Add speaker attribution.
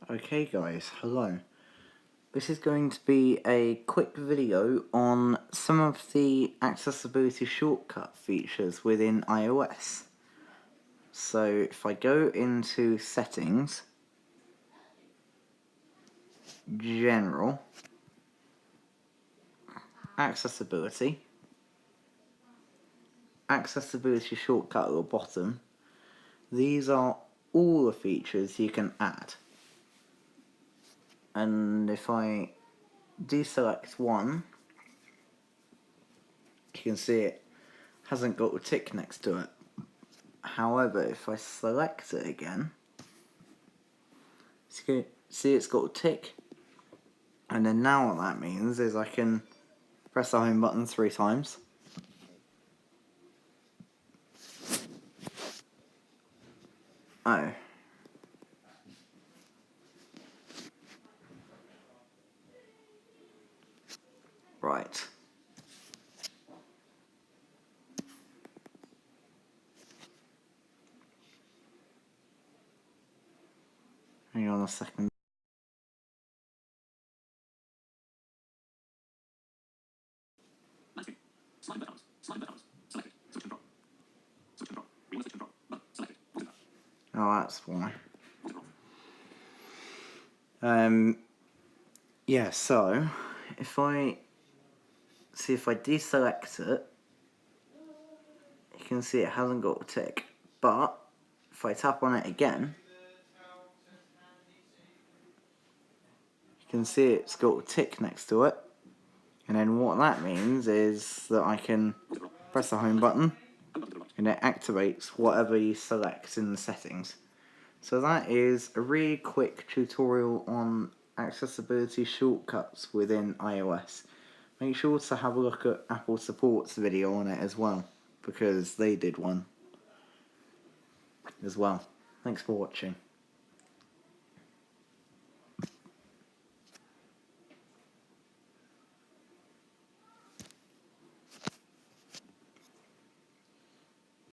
Speaker 1: Okay guys, hello. This is going to be a quick video on some of the accessibility shortcut features within iOS. So if I go into Settings, General, Accessibility shortcut at the bottom, these are all the features you can add. And if I deselect one, you can see it hasn't got a tick next to it. However, if I select it again, see it's got a tick, and then now what that means is I can press the home button 3 times. Oh. Right. Hang on a second. Oh, that's why. Yeah, so if I deselect it, you can see it hasn't got a tick. But if I tap on it again, you can see it's got a tick next to it. And then what that means is that I can press the home button and it activates whatever you select in the settings. So that is a really quick tutorial on accessibility shortcuts within iOS. Make sure to have a look at Apple Support's video on it as well, because they did one as well. Thanks for watching.